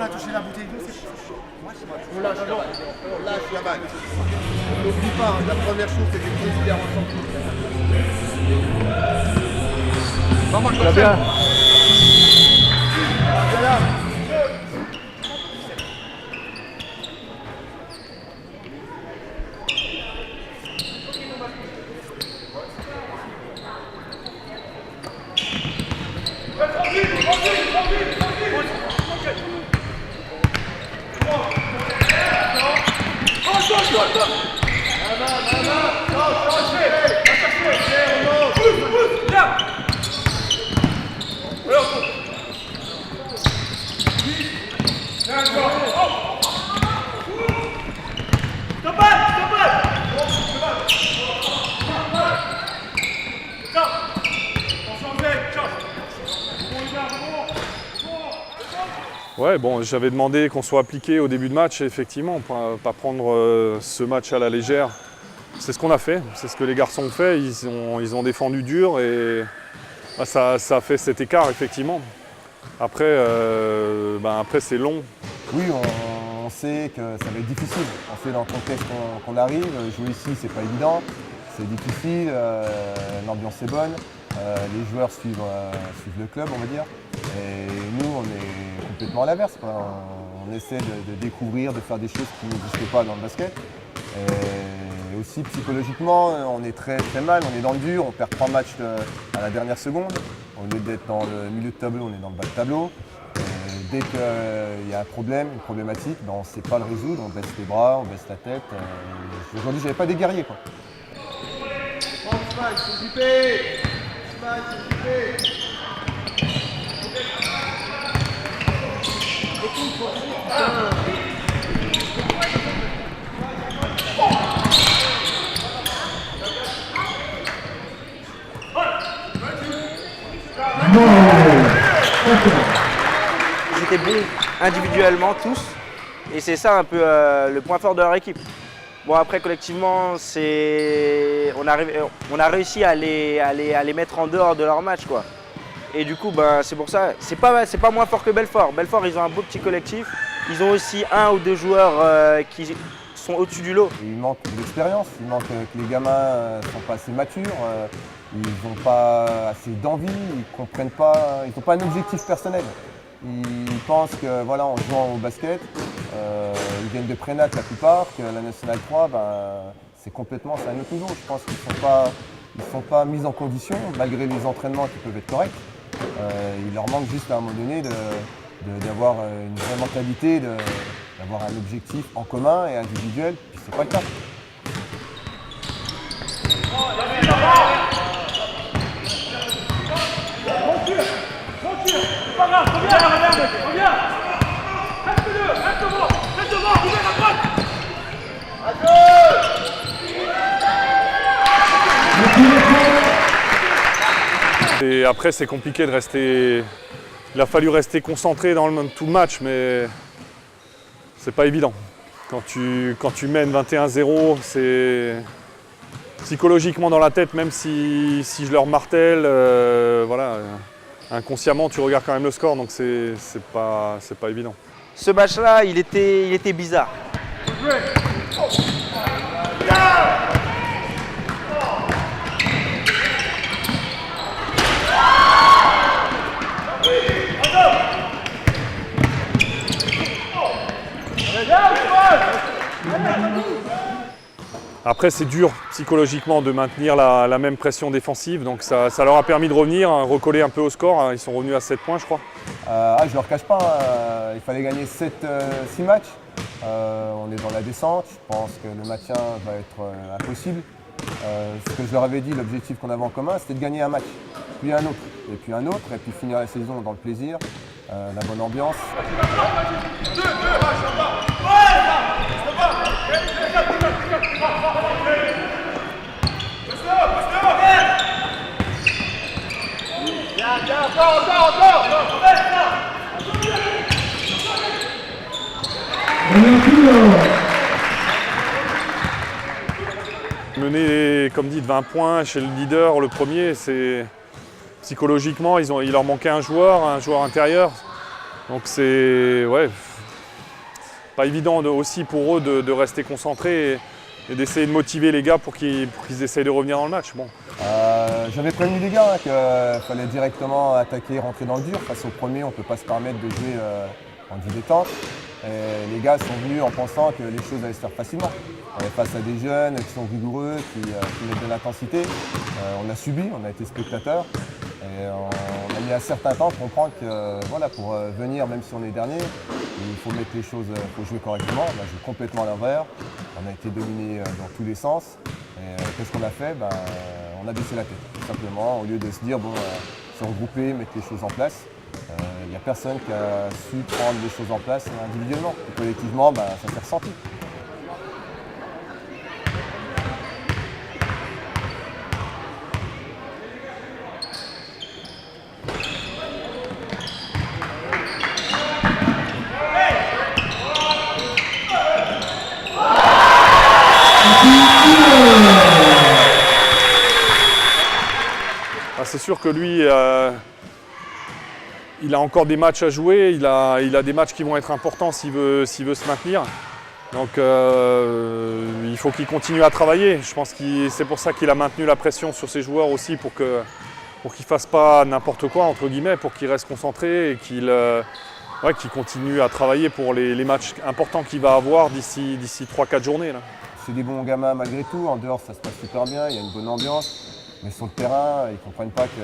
a touché la bouteille d'eau, c'est On lâche la balle. N'oublie pas, hein, la première chose, c'est que les présidents ensemble. Très bien. Ouais, bon, j'avais demandé qu'on soit appliqué au début de match, effectivement, pas prendre ce match à la légère. C'est ce qu'on a fait, c'est ce que les garçons ont fait, ils ont défendu dur et bah, ça a fait cet écart, effectivement. Après, après c'est long. Oui, on sait que ça va être difficile. On sait dans le contexte qu'on arrive, jouer ici c'est pas évident, c'est difficile, l'ambiance est bonne, les joueurs suivent le club on va dire. Et nous on est complètement à l'inverse. On essaie de découvrir, de faire des choses qui n'existent pas dans le basket. Et aussi psychologiquement, on est très mal, on est dans le dur, on perd 3 matchs à la dernière seconde. Au lieu d'être dans le milieu de tableau, on est dans le bas de tableau. Dès qu'il y a un problème, une problématique, on ne sait pas le résoudre, on baisse les bras, on baisse la tête. Aujourd'hui, je n'avais pas des guerriers. Quoi. Ils étaient bons individuellement tous et c'est ça un peu le point fort de leur équipe. Bon après collectivement on a réussi à les mettre en dehors de leur match quoi. Et du coup c'est pour ça, c'est pas moins fort que Belfort. Belfort ils ont un beau petit collectif, ils ont aussi 1 ou 2 joueurs qui sont au-dessus du lot. Il manque d'expérience, il manque que les gamins ne sont pas assez matures. Ils n'ont pas assez d'envie, ils comprennent pas, ils n'ont pas un objectif personnel. Ils pensent que voilà, en jouant au basket, ils viennent de prénat la plupart, que la Nationale 3, c'est un autre niveau. Je pense qu'ils ne sont pas mis en condition, malgré les entraînements qui peuvent être corrects. Il leur manque juste à un moment donné d'avoir une vraie mentalité, d'avoir un objectif en commun et individuel, puis c'est pas le cas. Pas grave, reviens. Reste devant, ouvert à droite. Et après, c'est compliqué de rester. Il a fallu rester concentré dans tout le match, mais c'est pas évident. Quand tu mènes 21-0, c'est psychologiquement dans la tête, même si je leur martèle, voilà. Inconsciemment, tu regardes quand même le score, donc c'est pas évident. Ce match-là, il était bizarre. Après, c'est dur psychologiquement de maintenir la même pression défensive, donc ça leur a permis de revenir, recoller un peu au score. Ils sont revenus à 7 points, je crois. Je ne leur cache pas, il fallait gagner 6 matchs. On est dans la descente, je pense que le maintien va être impossible. Ce que je leur avais dit, l'objectif qu'on avait en commun, c'était de gagner un match, puis un autre, et puis finir la saison dans le plaisir, la bonne ambiance. Mener, comme dit, de 20 points chez le leader, le premier, c'est psychologiquement, il leur manquait un joueur intérieur. Donc c'est, ouais, pas évident aussi pour eux de rester concentrés et d'essayer de motiver les gars pour qu'ils essayent de revenir dans le match. Bon. J'avais prévenu les gars qu'il fallait directement attaquer, rentrer dans le dur. Face au premier, on ne peut pas se permettre de jouer en dilettante. Et les gars sont venus en pensant que les choses allaient se faire facilement. On est face à des jeunes qui sont rigoureux, qui mettent de l'intensité. On a subi, on a été spectateurs. Et on a mis un certain temps pour comprendre que voilà, pour venir, même si on est dernier, il faut mettre les choses, il faut jouer correctement. On a joué complètement à l'envers. On a été dominé dans tous les sens. Et qu'est-ce qu'on a fait? On a baissé la tête, tout simplement, au lieu de se dire, bon, se regrouper, mettre les choses en place. Il n'y a personne qui a su prendre les choses en place individuellement. Et collectivement, ça s'est ressenti. C'est sûr que lui, il a encore des matchs à jouer, il a des matchs qui vont être importants s'il veut se maintenir. Donc il faut qu'il continue à travailler. Je pense que c'est pour ça qu'il a maintenu la pression sur ses joueurs aussi pour qu'ils ne fassent pas n'importe quoi, entre guillemets, pour qu'ils restent concentrés et qu'il continue à travailler pour les matchs importants qu'il va avoir d'ici 3-4 journées. Là. C'est des bons gamins malgré tout, en dehors ça se passe super bien, il y a une bonne ambiance. Mais sur le terrain, ils ne comprennent pas que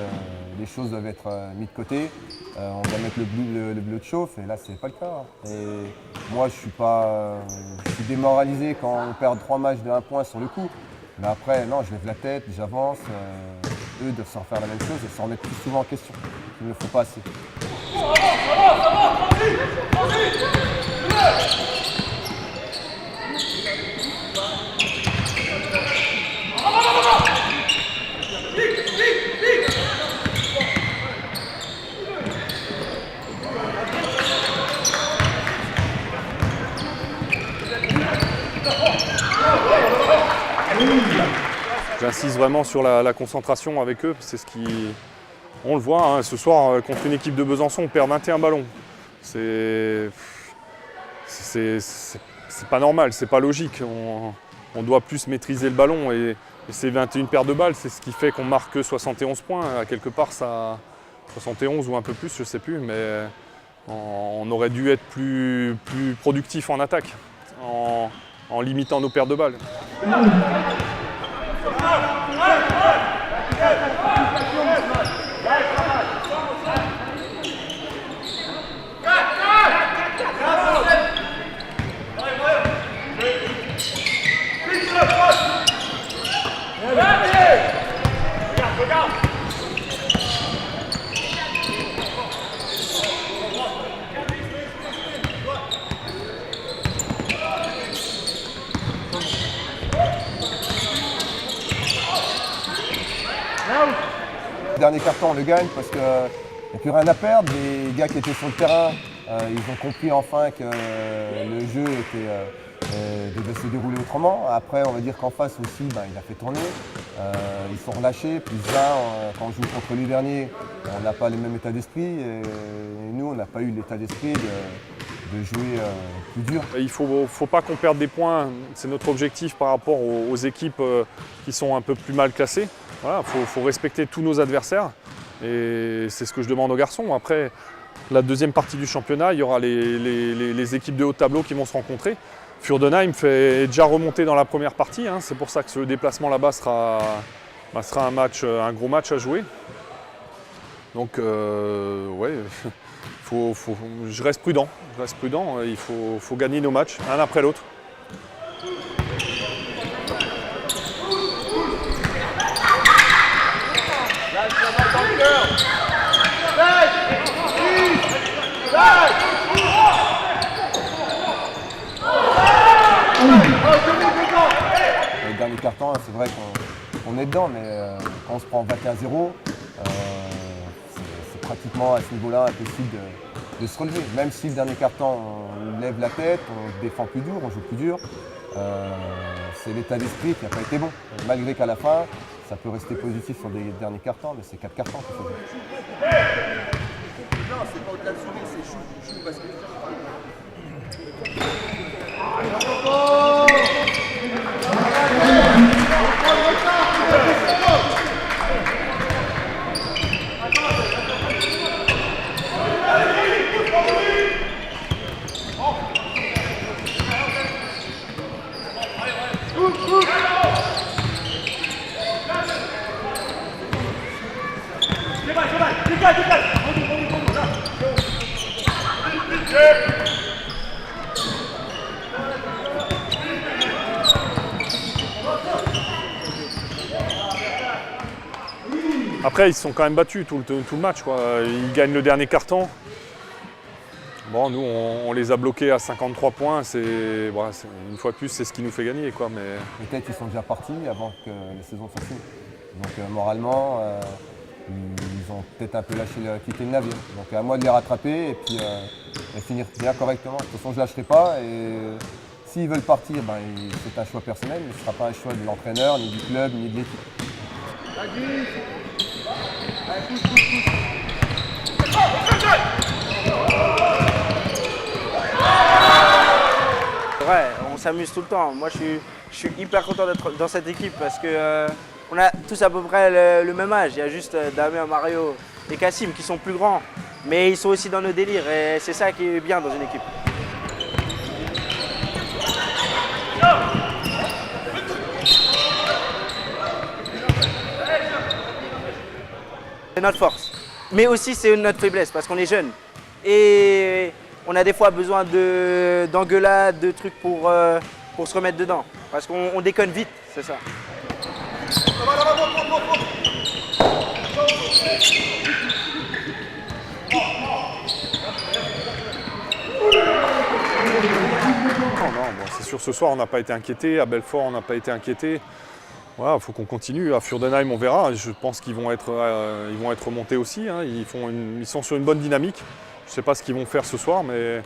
les choses doivent être mises de côté. On doit mettre le bleu de chauffe et là, ce n'est pas le cas. Et moi, je suis démoralisé quand on perd 3 matchs de 1 point sur le coup. Mais après, non, je lève la tête, j'avance. Eux doivent se refaire la même chose et se remettre plus souvent en question. Ils ne le font pas assez. J'insiste vraiment sur la concentration avec eux, c'est ce qui... On le voit, hein, ce soir, contre une équipe de Besançon, on perd 21 ballons. C'est pas normal, c'est pas logique. On doit plus maîtriser le ballon et ces 21 paires de balles, c'est ce qui fait qu'on marque que 71 points. À quelque part, ça 71 ou un peu plus, je sais plus, mais on aurait dû être plus productif en attaque, en limitant nos paires de balles. Le dernier carton, on le gagne parce qu'il n'y a plus rien à perdre. Les gars qui étaient sur le terrain, ils ont compris enfin que le jeu devait se dérouler autrement. Après, on va dire qu'en face aussi, il a fait tourner. Ils sont relâchés. Plus là, quand on joue contre les derniers, on n'a pas le même état d'esprit. Et nous, on n'a pas eu l'état d'esprit de jouer plus dur. Il ne faut pas qu'on perde des points. C'est notre objectif par rapport aux équipes qui sont un peu plus mal classées. Voilà, faut respecter tous nos adversaires et c'est ce que je demande aux garçons. Après, la deuxième partie du championnat, il y aura les équipes de haut tableau qui vont se rencontrer. Furdenheim est déjà remonté dans la première partie, hein. C'est pour ça que ce déplacement là-bas sera un gros match à jouer. Donc, ouais, je reste prudent. Il faut gagner nos matchs, un après l'autre. Le dernier carton, c'est vrai qu'on est dedans, mais quand on se prend 21-0, c'est pratiquement à ce niveau-là impossible de se relever. Même si le dernier carton, on lève la tête, on défend plus dur, on joue plus dur, c'est l'état d'esprit qui n'a pas été bon. Malgré qu'à la fin, ça peut rester positif sur des derniers cartons, mais c'est 4 cartons qu'il faut jouer. Non, c'est pas au-delà de sourire, c'est chou parce que Après, ils se sont quand même battus tout le match, quoi. Ils gagnent le dernier carton. Bon, nous, on les a bloqués à 53 points. Voilà, une fois de plus, c'est ce qui nous fait gagner, quoi. Mais peut-être qu'ils sont déjà partis avant que la saison soit finie. Donc moralement, ils ont peut-être un peu quitté le navire. Donc à moi de les rattraper et puis finir bien correctement. De toute façon, je ne lâcherai pas. Et s'ils veulent partir, c'est un choix personnel, mais ce ne sera pas un choix de l'entraîneur, ni du club, ni de l'équipe. Ouais, on s'amuse tout le temps. Moi, je suis hyper content d'être dans cette équipe parce que on a tous à peu près le même âge. Il y a juste Damien, Mario et Kassim qui sont plus grands, mais ils sont aussi dans nos délires et c'est ça qui est bien dans une équipe. C'est notre force, mais aussi c'est notre faiblesse parce qu'on est jeunes et on a des fois besoin d'engueulades, de trucs pour se remettre dedans parce qu'on déconne vite, c'est ça. Non, c'est sûr, ce soir, on n'a pas été inquiétés. À Belfort, on n'a pas été inquiétés. Voilà, il faut qu'on continue. À Furdenheim, on verra. Je pense qu'ils vont être remontés aussi. Hein. Ils sont sur une bonne dynamique. Je ne sais pas ce qu'ils vont faire ce soir, mais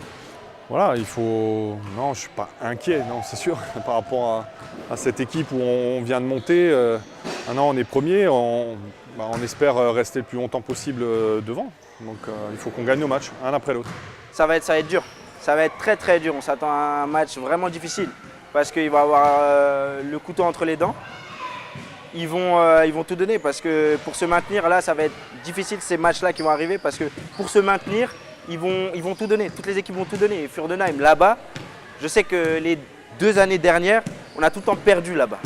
voilà, il faut. Non, je ne suis pas inquiet, non, c'est sûr, par rapport à cette équipe où on vient de monter. Maintenant, on est premier. On espère rester le plus longtemps possible devant. Donc, il faut qu'on gagne nos matchs, un après l'autre. Ça va être dur. Ça va être très très dur. On s'attend à un match vraiment difficile parce qu'il va avoir le couteau entre les dents. Ils vont tout donner parce que pour se maintenir, là, ça va être difficile ces matchs-là qui vont arriver parce que pour se maintenir, ils vont tout donner. Toutes les équipes vont tout donner. Et Furdenheim, là-bas, je sais que les 2 années dernières, on a tout le temps perdu là-bas.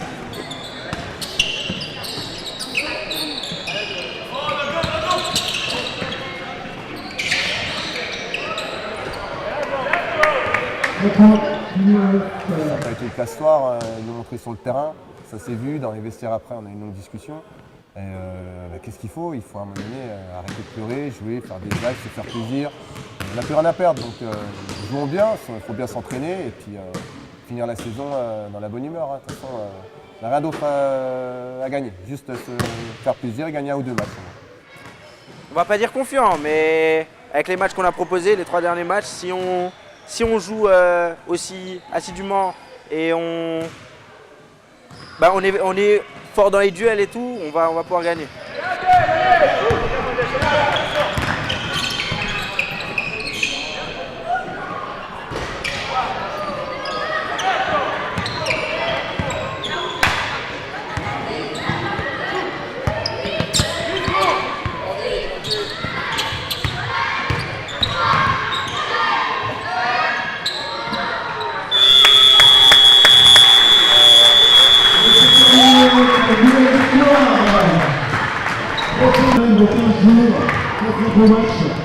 Ça n'a pas été le casse-soir de montrer sur le terrain. Ça s'est vu dans les vestiaires après, on a eu une longue discussion. Qu'est-ce qu'il faut? Il faut à un moment donné arrêter de pleurer, jouer, faire des blagues, se faire plaisir. On n'a plus rien à perdre, donc jouons bien, il faut bien s'entraîner et puis finir la saison dans la bonne humeur. Hein. De toute façon, on n'a rien d'autre à gagner, juste se faire plaisir et gagner 1 ou 2 matchs. On va pas dire confiant, mais avec les matchs qu'on a proposés, les 3 derniers matchs, si on joue aussi assidûment et on est fort dans les duels et tout, on va pouvoir gagner. Dans 15 jours, 4 matchs.